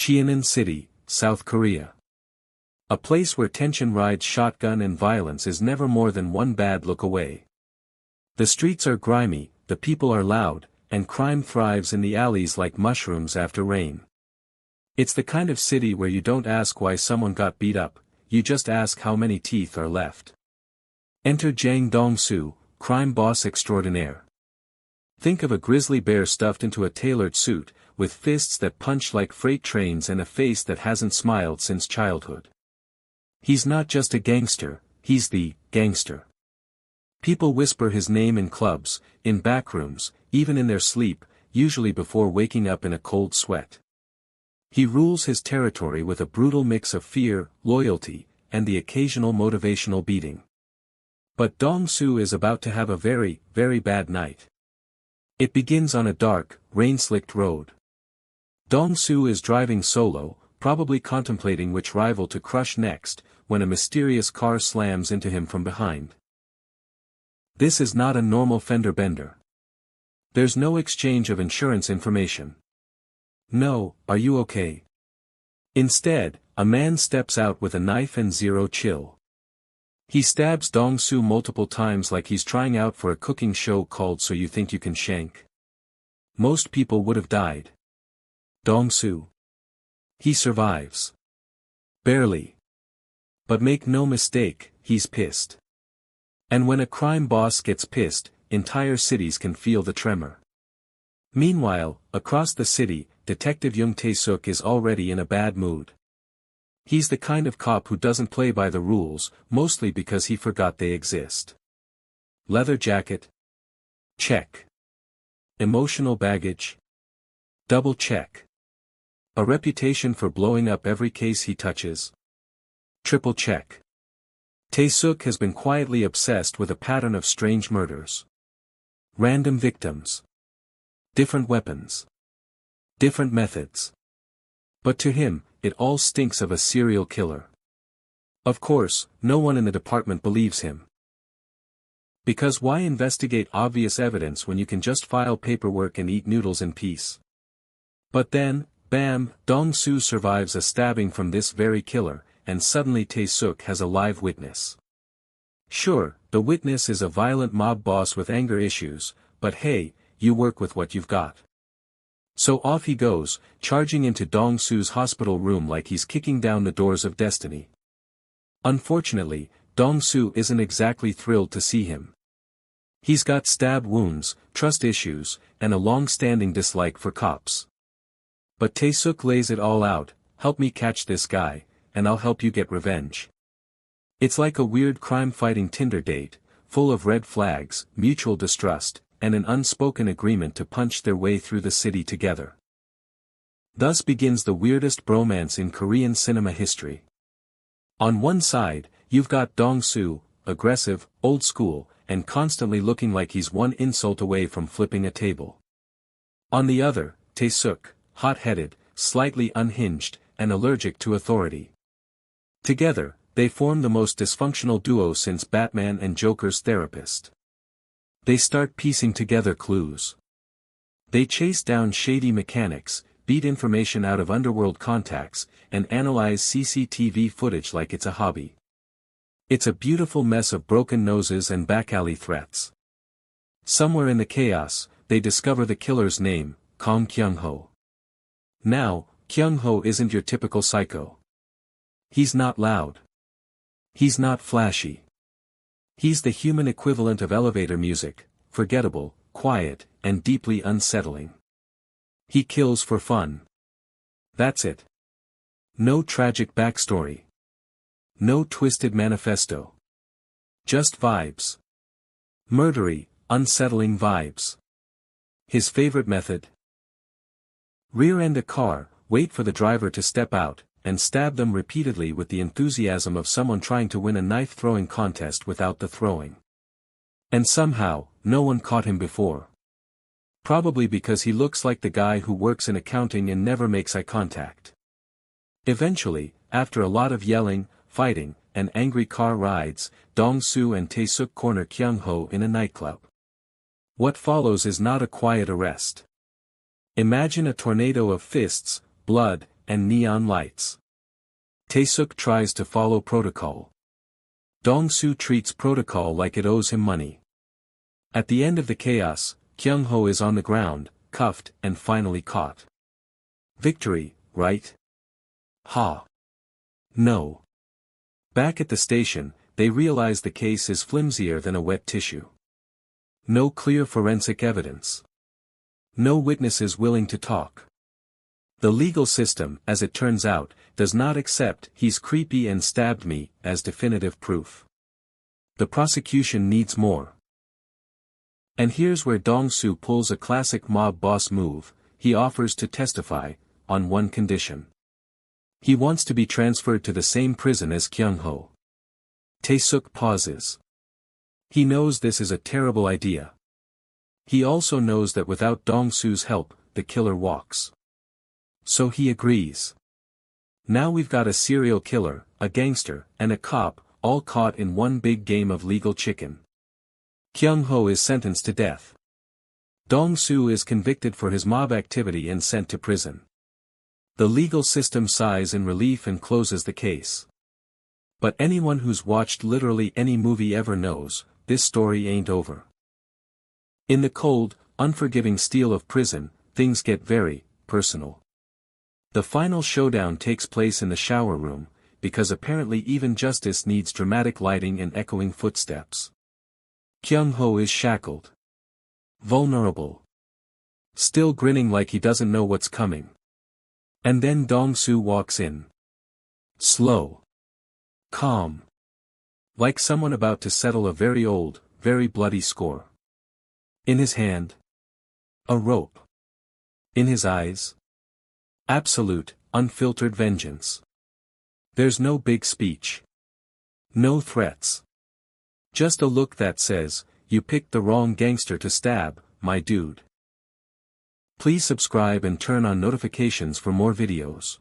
Cheonan City, South Korea. A place where tension rides shotgun and violence is never more than one bad look away. The streets are grimy, the people are loud, and crime thrives in the alleys like mushrooms after rain. It's the kind of city where you don't ask why someone got beat up, you just ask how many teeth are left. Enter Jang Dong-soo, crime boss extraordinaire. Think of a grizzly bear stuffed into a tailored suit, with fists that punch like freight trains and a face that hasn't smiled since childhood. He's not just a gangster, he's the gangster. People whisper his name in clubs, in backrooms, even in their sleep, usually before waking up in a cold sweat. He rules his territory with a brutal mix of fear, loyalty, and the occasional motivational beating. But Dong-soo is about to have a very, very bad night. It begins on a dark, rain-slicked road. Dong-soo is driving solo, probably contemplating which rival to crush next, when a mysterious car slams into him from behind. This is not a normal fender bender. There's no exchange of insurance information. No, are you okay? Instead, a man steps out with a knife and zero chill. He stabs Dong-soo multiple times like he's trying out for a cooking show called So You Think You Can Shank. Most people would have died. Dong-soo. He survives. Barely. But make no mistake, he's pissed. And when a crime boss gets pissed, entire cities can feel the tremor. Meanwhile, across the city, Detective Young Tae-suk is already in a bad mood. He's the kind of cop who doesn't play by the rules, mostly because he forgot they exist. Leather jacket? Check. Emotional baggage? Double check. A reputation for blowing up every case he touches? Triple check. Tae-suk has been quietly obsessed with a pattern of strange murders. Random victims. Different weapons. Different methods. But to him, it all stinks of a serial killer. Of course, no one in the department believes him. Because why investigate obvious evidence when you can just file paperwork and eat noodles in peace? But then, bam, Dong-soo survives a stabbing from this very killer, and suddenly Tae-suk has a live witness. Sure, the witness is a violent mob boss with anger issues, but hey, you work with what you've got. So off he goes, charging into Dong-soo's hospital room like he's kicking down the doors of destiny. Unfortunately, Dong-soo isn't exactly thrilled to see him. He's got stab wounds, trust issues, and a long-standing dislike for cops. But Tae-suk lays it all out, help me catch this guy, and I'll help you get revenge. It's like a weird crime-fighting Tinder date, full of red flags, mutual distrust, and an unspoken agreement to punch their way through the city together. Thus begins the weirdest bromance in Korean cinema history. On one side, you've got Dong-soo, aggressive, old school, and constantly looking like he's one insult away from flipping a table. On the other, Tae-suk, hot-headed, slightly unhinged, and allergic to authority. Together, they form the most dysfunctional duo since Batman and Joker's therapist. They start piecing together clues. They chase down shady mechanics, beat information out of underworld contacts, and analyze CCTV footage like it's a hobby. It's a beautiful mess of broken noses and back-alley threats. Somewhere in the chaos, they discover the killer's name, Kang Kyung-ho. Now, Kyung-ho isn't your typical psycho. He's not loud. He's not flashy. He's the human equivalent of elevator music, forgettable, quiet, and deeply unsettling. He kills for fun. That's it. No tragic backstory. No twisted manifesto. Just vibes. Murdery, unsettling vibes. His favorite method? Rear-end a car, wait for the driver to step out, and stab them repeatedly with the enthusiasm of someone trying to win a knife-throwing contest without the throwing. And somehow, no one caught him before. Probably because he looks like the guy who works in accounting and never makes eye contact. Eventually, after a lot of yelling, fighting, and angry car rides, Dong-soo and Tae-suk corner Kyung-ho in a nightclub. What follows is not a quiet arrest. Imagine a tornado of fists, blood, and neon lights. Tae-suk tries to follow protocol. Dong-soo treats protocol like it owes him money. At the end of the chaos, Kyung-ho is on the ground, cuffed and finally caught. Victory, right? Ha. No. Back at the station, they realize the case is flimsier than a wet tissue. No clear forensic evidence. No witnesses willing to talk. The legal system, as it turns out, does not accept "he's creepy and stabbed me" as definitive proof. The prosecution needs more. And here's where Dong-soo pulls a classic mob boss move: he offers to testify, on one condition. He wants to be transferred to the same prison as Kyung-ho. Tae-suk pauses. He knows this is a terrible idea. He also knows that without Dong-soo's help, the killer walks. So he agrees. Now we've got a serial killer, a gangster, and a cop, all caught in one big game of legal chicken. Kyung-ho is sentenced to death. Dong-soo is convicted for his mob activity and sent to prison. The legal system sighs in relief and closes the case. But anyone who's watched literally any movie ever knows, this story ain't over. In the cold, unforgiving steel of prison, things get very personal. The final showdown takes place in the shower room, because apparently even justice needs dramatic lighting and echoing footsteps. Kyung-ho is shackled. Vulnerable. Still grinning like he doesn't know what's coming. And then Dong-soo walks in. Slow. Calm. Like someone about to settle a very old, very bloody score. In his hand, a rope. In his eyes, absolute, unfiltered vengeance. There's no big speech. No threats. Just a look that says, "You picked the wrong gangster to stab, my dude." Please subscribe and turn on notifications for more videos.